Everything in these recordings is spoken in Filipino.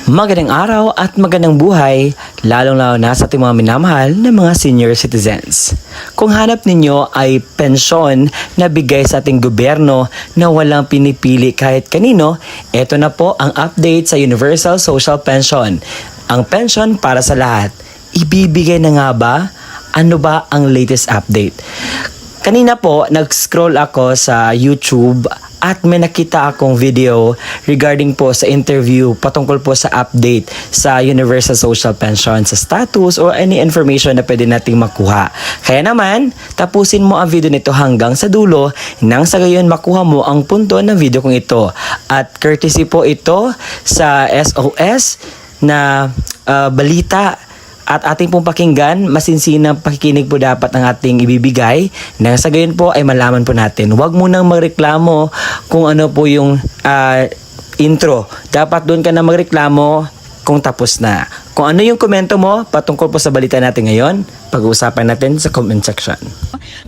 Magandang araw at magandang buhay, lalong-lalo na sa ating mga minamahal na mga senior citizens. Kung hanap ninyo ay pensyon na bigay sa ating gobyerno na walang pinipili kahit kanino, ito na po ang update sa Universal Social Pension. Ang pension para sa lahat. Ibibigay na nga ba? Ano ba ang latest update? Kanina po, nag-scroll ako sa YouTube at may nakita akong video regarding po sa interview patungkol po sa update sa Universal Social Pension, sa status or any information na pwede nating makuha. Kaya naman, tapusin mo ang video nito hanggang sa dulo nang sa gayon makuha mo ang punto ng video kong ito. At courtesy po ito sa SOS na balita. At ating pong pakinggan, masinsinang pakikinig po dapat ang ating ibibigay. Nang sa gayon po ay malaman po natin. Huwag munang magreklamo kung ano po yung intro. Dapat doon ka na magreklamo kung tapos na. Kung ano yung komento mo patungkol po sa balita natin ngayon, pag-uusapan natin sa comment section.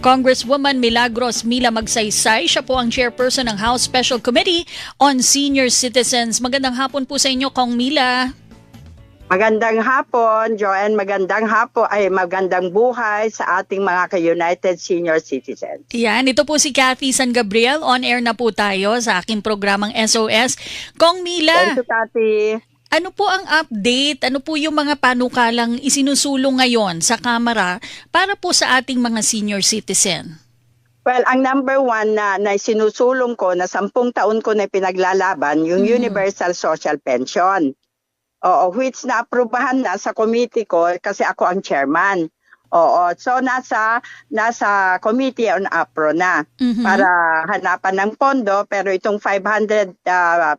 Congresswoman Milagros Mila Magsaysay, siya po ang chairperson ng House Special Committee on Senior Citizens. Magandang hapon po sa inyo, Kong Mila. Magandang hapon, Joanne. Magandang hapon ay magandang buhay sa ating mga ka-United Senior Citizens. Yan, ito po si Cathy San Gabriel. On air na po tayo sa aking programang SOS. Kong Mila, Thank you, Cathy. ano po ang update? Ano po yung mga panukalang isinusulong ngayon sa Kamara para po sa ating mga senior citizen? Well, ang number one na sinusulong ko na 10 taon ko na pinaglalaban, yung Universal Social Pension. Oo, which na-aprobahan na sa committee ko kasi ako ang chairman. Oo, so nasa committee on APRO na para hanapan ng pondo, pero itong 500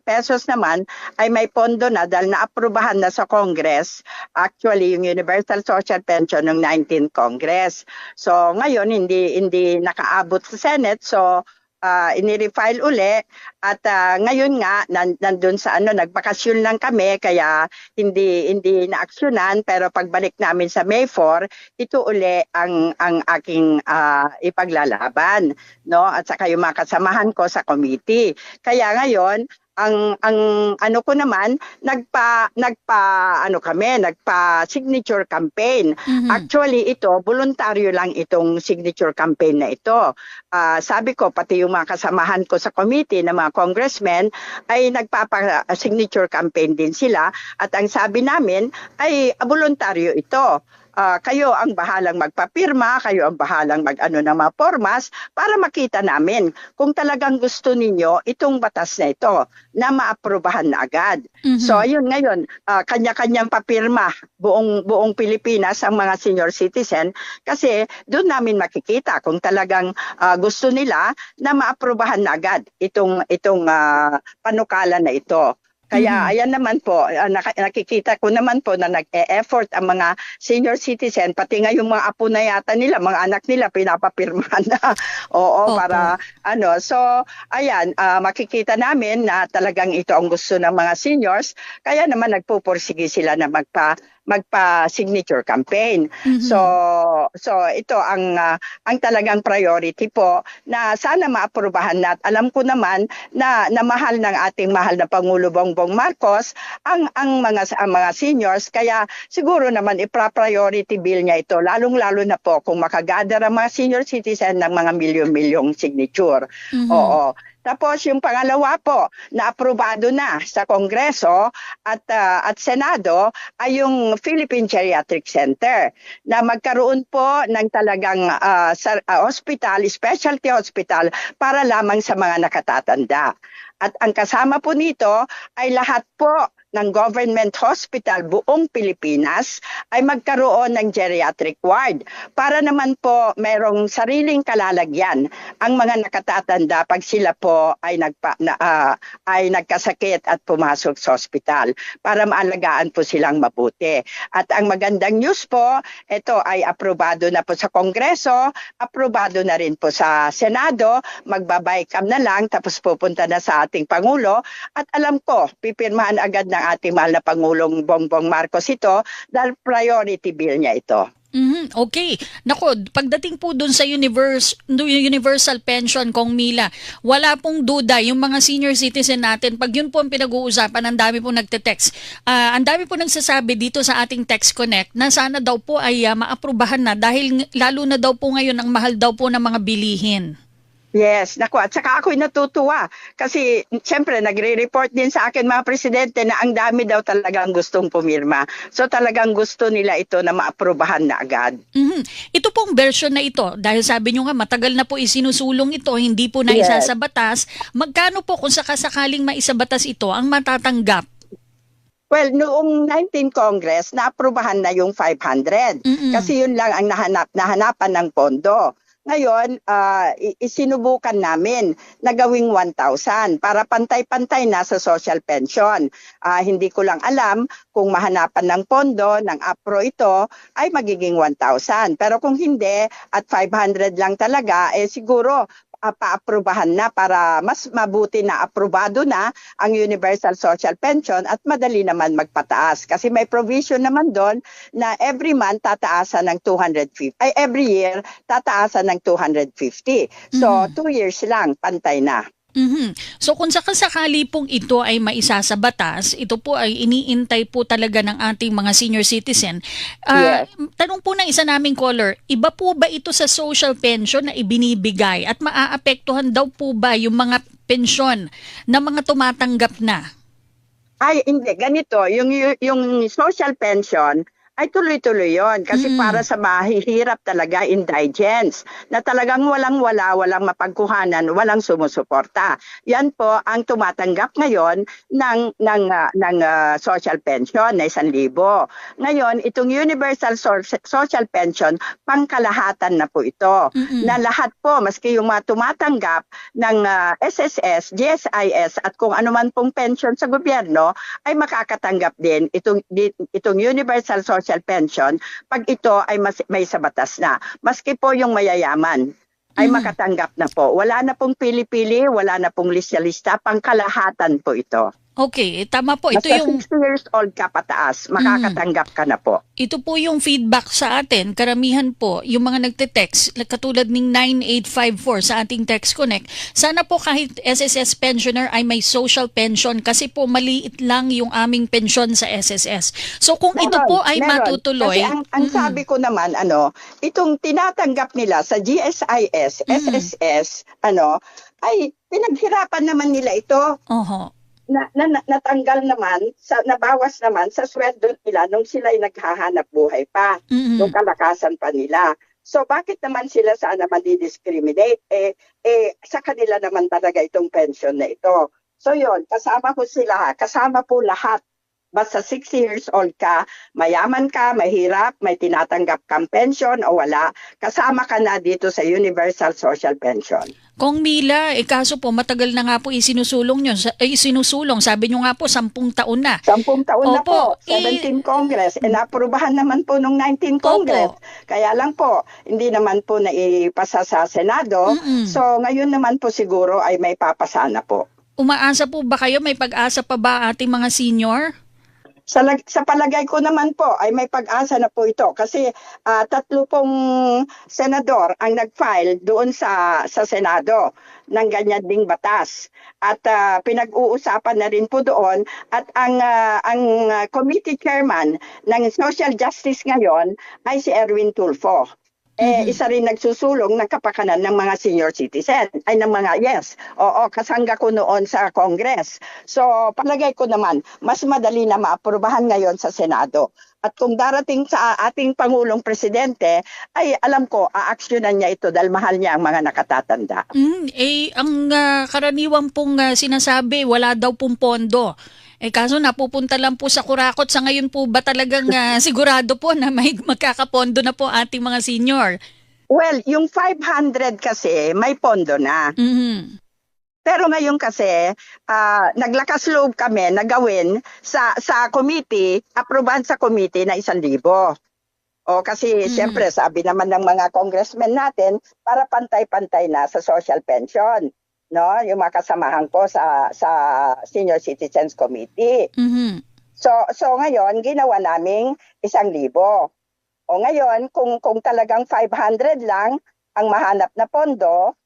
pesos naman ay may pondo na dahil na-aprobahan na sa Congress. Actually, yung Universal Social Pension ng 19th Congress. So ngayon hindi nakaabot sa Senate, so inirefile uli at ngayon nga nandun sa nagbakasyon lang kami kaya hindi naaksyonan, pero pagbalik namin sa May 4 ito uli ang aking ipaglalaban, no, at saka yung mga kasamahan ko sa committee. Kaya ngayon ang ano ko naman nagpa signature campaign. Actually ito voluntaryo lang itong signature campaign na ito. Sabi ko pati yung mga kasamahan ko sa committee na mga congressmen ay nagpapa signature campaign din sila, at ang sabi namin ay voluntaryo ito. Kayo ang bahalang magpapirma, kayo ang bahalang mag-ano ng mga formas para makita namin kung talagang gusto ninyo itong batas na ito na maaprubahan na agad. So ayun ngayon, kanya-kanyang papirma buong Pilipinas ang mga senior citizen, kasi doon namin makikita kung talagang gusto nila na maaprubahan na agad itong panukala na ito. Kaya ayan naman po, nakikita ko naman po na nag-e-effort ang mga senior citizen, pati nga yung mga apo na yata nila, mga anak nila, pinapapirmahan na. Oo, para So, ayan, makikita namin na talagang ito ang gusto ng mga seniors. Kaya naman nagpupursige sila na magpa-signature campaign. So ito ang talagang priority po na sana maaprubahan na. At alam ko naman na mahal ng ating mahal na Pangulo Bongbong Marcos ang mga seniors, kaya siguro naman ipra-priority bill niya ito, lalong-lalo na po kung makagather ang mga senior citizen ng mga milyon-milyong signature. Oo. Tapos yung pangalawa po, na-aprobado na sa Kongreso at Senado ay yung Philippine Geriatric Center na magkaroon po ng talagang hospital, specialty hospital para lamang sa mga nakatatanda. At ang kasama po nito ay lahat po ng government hospital buong Pilipinas ay magkaroon ng geriatric ward para naman po merong sariling kalalagyan ang mga nakatatanda pag sila po ay nagkasakit at pumasok sa hospital para maalagaan po silang mabuti. At ang magandang news po, ito ay aprobado na po sa Kongreso, aprobado na rin po sa Senado, magbabaykam na lang tapos pupunta na sa ating Pangulo, at alam ko pipirmahan agad ng ating mahal na Pangulong Bongbong Marcos ito dahil priority bill niya ito. Mhm, okay. Nako, pagdating po dun sa universal pension, Kong Mila, wala pong duda yung mga senior citizen natin. Pag yun po ang pinag-uusapan, ang dami po nagte-text. Ang dami po nagsasabi dito sa ating Text Connect na sana daw po ay maaprubahan na dahil lalo na daw po ngayon ang mahal daw po ng mga bilihin. Yes, naku, at saka ako'y natutuwa kasi siyempre nagre-report din sa akin mga presidente na ang dami daw talagang gustong pumirma. So talagang gusto nila ito na maaprubahan na agad. Mhm. Ito pong version na ito, dahil sabi nyo nga matagal na po isinusulong ito, hindi po na isa Yes. sa batas, magkano po kung sakasakaling maisabatas ito ang matatanggap? Well, noong 19 Congress, naaprubahan na yung 500 Mm-mm. kasi yun lang ang nahanapan ng pondo. Ngayon, isinubukan namin na gawing 1,000 para pantay-pantay na sa social pension. Hindi ko lang alam kung mahanapan ng pondo, ng APRO ito, ay magiging 1,000. Pero kung hindi, at 500 lang talaga, siguro paaprubahan na para mas mabuti na aprobado na ang Universal Social Pension at madali naman magpataas. Kasi may provision naman doon na every month tataasan ng 250, ay every year tataasan ng 250. So, 2 years lang, pantay na. Mhm. So kung sakasakali pong ito ay maisa sa batas, ito po ay iniintay po talaga ng ating mga senior citizen. Yes. Tanong po ng isa naming caller, iba po ba ito sa social pension na ibinibigay at maaapektuhan daw po ba yung mga pensyon na mga tumatanggap na? Ay, hindi. Ganito, yung social pension, ay tuloy-tuloy yon kasi para sa mahihirap talaga, indigents, na talagang walang-wala, walang mapagkuhanan, walang sumusuporta. Yan po ang tumatanggap ngayon ng social pension na 1,000. Ngayon, itong Universal Social Pension, pangkalahatan na po ito. Na lahat po, maski yung mga tumatanggap ng SSS, GSIS at kung anuman pong pension sa gobyerno, ay makakatanggap din itong Universal Social Pension pag ito ay may sa batas na. Maski po yung mayayaman ay makatanggap na po. Wala na pong pili-pili, wala na pong lista-lista, pangkalahatan po ito. Okay, tama po. Ito Basta yung 60 years old ka pataas, makakatanggap ka na po. Ito po yung feedback sa atin. Karamihan po, yung mga nagte-text, katulad ng 9854 sa ating Text Connect, sana po kahit SSS pensioner ay may social pension kasi po maliit lang yung aming pensyon sa SSS. So kung ito po ay Meron. matutuloy, Kasi ang sabi ko naman, itong tinatanggap nila sa GSIS, SSS, ay pinaghirapan naman nila ito. oho. Natanggal naman, nabawas naman sa sweldo nila nung sila ay naghahanap buhay pa, nung kalakasan pa nila. So bakit naman sila sana madi-discriminate? Sa kanila naman talaga itong pension na ito. So yon, kasama ko sila, kasama po lahat. Basta 60 years old ka, mayaman ka, mahirap, may tinatanggap kang pension o wala, kasama ka na dito sa Universal Social Pension. Kong Mila, kaso po matagal na nga po isinusulong nyo. Sinusulong, sabi nyo nga po 10 taon na. 10 taon na Opo, po, 17 Congress, naaprubahan naman po nung 19 Congress. Kaya lang po, hindi naman po naipasa sa Senado. So ngayon naman po siguro ay may papasa na po. Umaasa po ba kayo? May pag-asa pa ba ating mga senior? Sa palagay ko naman po ay may pag-asa na po ito kasi 3 pong senador ang nag-file doon sa Senado ng ganyan ding batas. At pinag-uusapan na rin po doon at ang committee chairman ng Social Justice ngayon ay si Erwin Tulfo. Isa rin nagsusulong ng kapakanan ng mga senior citizen, ay ng mga, kasangga ko noon sa Congress. So, palagay ko naman, mas madali na maaprubahan ngayon sa Senado. At kung darating sa ating Pangulong Presidente, ay alam ko, aaksyonan niya ito dahil mahal niya ang mga nakatatanda. Ang karaniwang pong sinasabi, wala daw pong pondo. Kaso napupunta lang po sa kurakot. Sa ngayon po ba talagang sigurado po na may magkakapondo na po ating mga senior? Well, yung 500 kasi may pondo na. Pero ngayon kasi, naglakas loob kami na gawin sa committee, aprobahan sa committee na 1,000. Kasi siyempre sabi naman ng mga congressmen natin, para pantay-pantay na sa social pension. No, yung mga kasamahan ko sa Senior Citizens Committee. So ngayon ginawa naming 1,000. O ngayon, kung talagang 500 lang ang mahanap na pondo,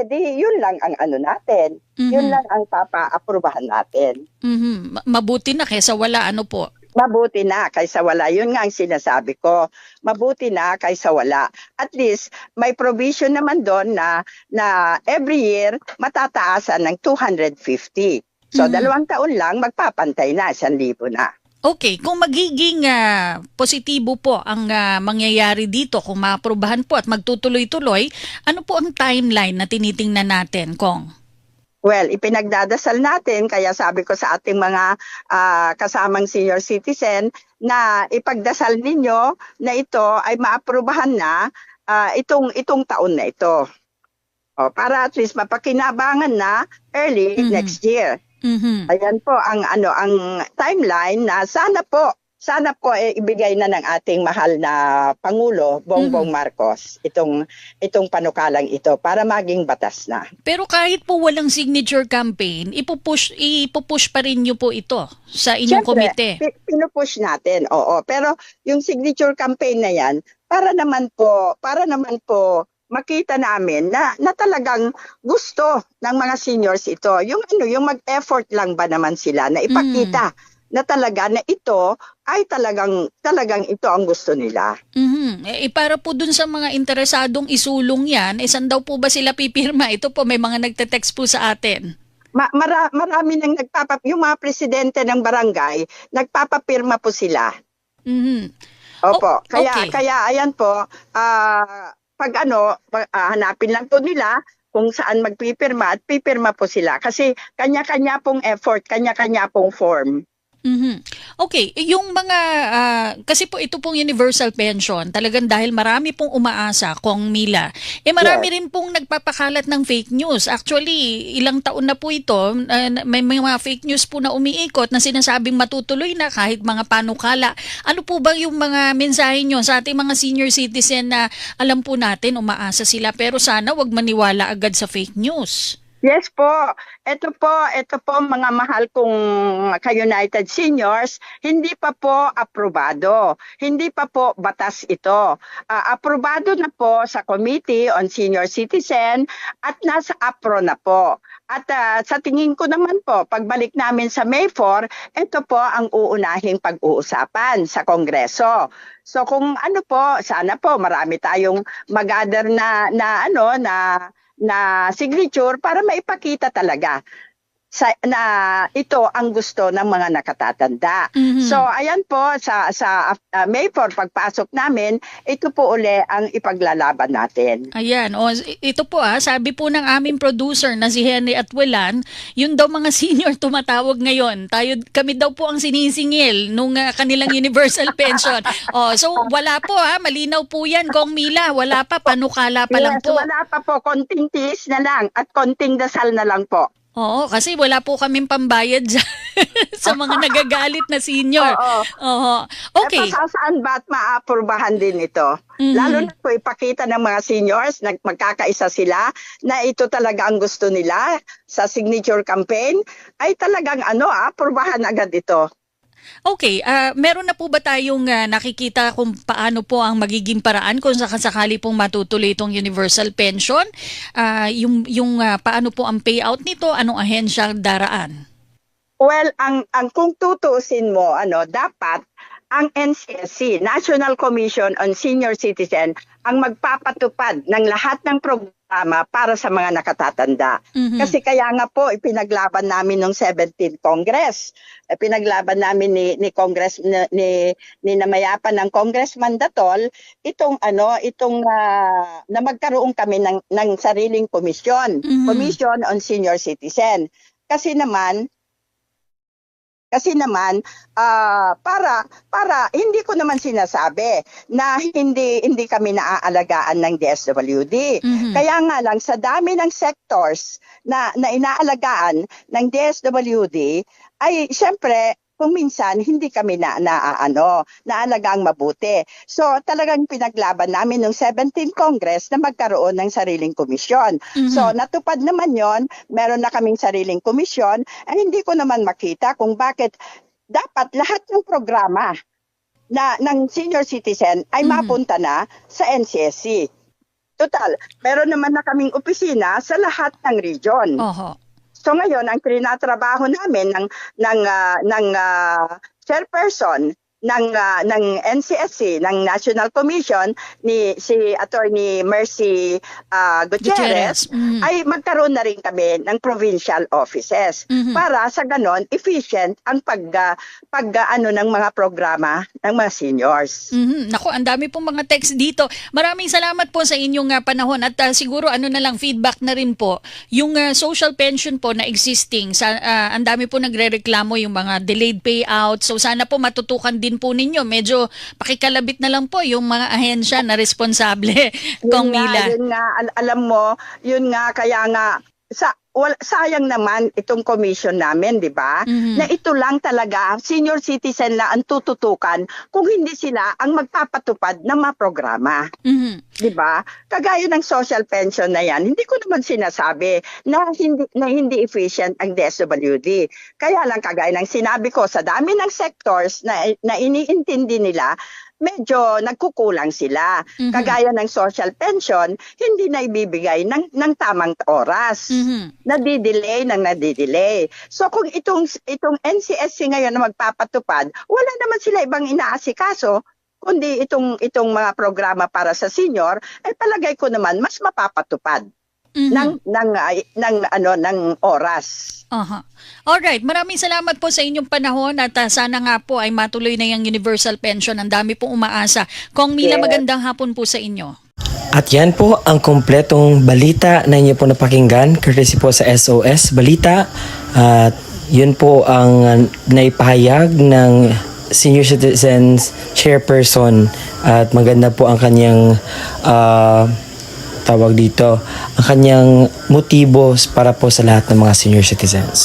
di yun lang ang ano natin. Yun lang ang papa-aprubahan natin. Mabuti na kaysa wala, ano po? Mabuti na kaysa wala. Yun nga ang sinasabi ko. Mabuti na kaysa wala. At least, may provision naman doon na every year matataasan ng 250. So, 2 taon lang, magpapantay na, 1,000 na. Okay, kung magiging positibo po ang mangyayari dito, kung maaprubahan po at magtutuloy-tuloy, ano po ang timeline na tinitingnan natin, Kong? Well, ipinagdadasal natin, kaya sabi ko sa ating mga kasamang senior citizen na ipagdasal ninyo na ito ay maaprubahan na itong taon na ito. O, para at least mapakinabangan na early next year. Ayan po ang timeline na sana po ibigay na ng ating mahal na Pangulo Bongbong Marcos itong panukalang ito para maging batas na. Pero kahit po walang signature campaign, ipupush pa rin niyo po ito sa inyong komite. Pinupush natin, oo. Pero yung signature campaign na yan, para naman po makita namin na talagang gusto ng mga seniors ito. Yung mag-effort lang ba naman sila na ipakita na talaga na ito ay talagang ito ang gusto nila. Para po dun sa mga interesadong isulong yan, saan daw po ba sila pipirma? Ito po, may mga nagte-text po sa atin. Marami nang yung mga presidente ng barangay, nagpapapirma po sila. Opo, kaya ayan po, pag hanapin lang po nila kung saan magpipirma at pipirma po sila. Kasi kanya-kanya pong effort, kanya-kanya pong form. Okay, yung mga, kasi po ito pong universal pension, talagang dahil marami pong umaasa, Kong Mila, marami rin pong nagpapakalat ng fake news. Actually, ilang taon na po ito, may mga fake news po na umiikot na sinasabing matutuloy na kahit mga panukala. Ano po ba yung mga mensahe nyo sa ating mga senior citizen na alam po natin, umaasa sila, pero sana wag maniwala agad sa fake news? Yes po. Ito po mga mahal kong ka-United Seniors, hindi pa po aprobado. Hindi pa po batas ito. Aprobado na po sa Committee on Senior Citizen at nasa APRO na po. At sa tingin ko naman po, pagbalik namin sa May 4, ito po ang uunahing pag-uusapan sa Kongreso. So kung sana po marami tayong mag-gather na signature para maipakita talaga na ito ang gusto ng mga nakatatanda. So ayan po sa May 4 pagpasok namin, ito po uli ang ipaglalaban natin. Ayan, ito po sabi po ng aming producer na si Henry Atwelan, yun daw mga senior tumatawag ngayon. Kami daw po ang sinisingil nung kanilang universal pension. So wala po malinaw po yan, Kong Mila, wala pa, panukala pa lang po. Wala pa po, konting tiis na lang at konting dasal na lang po. Oo, kasi wala po kaming pambayad sa mga nagagalit na senior. Oo. Okay. Saan ba at maapurbahan din ito? Lalo na po ipakita ng mga seniors, magkakaisa sila, na ito talaga ang gusto nila sa signature campaign, ay talagang apurbahan agad ito. Okay, meron na po ba tayong nakikita kung paano po ang magiging paraan kung sakasakali pong matutuloy itong universal pension? Paano po ang payout nito? Anong ahensya daraan? Well, ang kung tutuusin mo, dapat ang NCSC, National Commission on Senior Citizen, ang magpapatupad ng lahat ng programa para sa mga nakatatanda. Kasi kaya nga po ipinaglaban namin ng 17th Congress. Pinaglaban namin ni Congress ni namayapan ng Congressman Datol itong na magkaroon kami ng sariling komisyon, Commission on Senior Citizen. Kasi naman para hindi ko naman sinasabi na hindi kami naaalagaan ng DSWD. Kaya nga lang sa dami ng sectors na inaalagaan ng DSWD ay siyempre kung minsan hindi kami naalagang mabuti. So talagang pinaglaban namin ng 17th Congress na magkaroon ng sariling komisyon. So natupad naman yon, meron na kaming sariling komisyon, ay hindi ko naman makita kung bakit dapat lahat ng programa ng senior citizen ay mapunta na sa NCSC. Total, meron naman na kaming opisina sa lahat ng region. Oho. So ngayon, ang trinatrabaho namin ng chairperson ng NCSC, ng National Commission, si Attorney Mercy Gutierrez, ay magkaroon na rin kami ng provincial offices para sa ganon efficient ang pag-ano ng mga programa ng mga seniors. Naku, ang dami pong mga text dito. Maraming salamat po sa inyong panahon at siguro ano na lang feedback na rin po yung social pension po na existing. Ang dami po nagrereklamo yung mga delayed payout. So sana po matutukan din po ninyo. Medyo pakikalabit na lang po yung mga ahensya na responsable. Kong Mila. Yun nga, alam mo, yun nga, kaya nga, sayang naman itong commission namin, di ba? Na ito lang talaga, senior citizen lang ang tututukan kung hindi sila ang magpapatupad ng mga programa. Di ba? Kagaya ng social pension na yan, hindi ko naman sinasabi na hindi efficient ang DSWD. Kaya lang kagaya ng sinabi ko, sa dami ng sectors na iniintindi nila, medyo nagkukulang sila. Kagaya ng social pension, hindi na ibibigay ng tamang oras. Nadidelay. So kung itong NCSC ngayon na magpapatupad, wala naman sila ibang inaasikaso, kundi itong mga programa para sa senior, ay palagay ko naman mas mapapatupad ng oras. Alright, maraming salamat po sa inyong panahon at sana nga po ay matuloy na yung universal pension. Ang dami pong umaasa. Kong Mila, magandang hapon po sa inyo. At yan po ang kompletong balita na inyo po napakinggan courtesy po sa SOS Balita. At yun po ang naipahayag ng Senior Citizens Chairperson at maganda po ang kanyang tawag dito, ang kanyang motibo para po sa lahat ng mga senior citizens.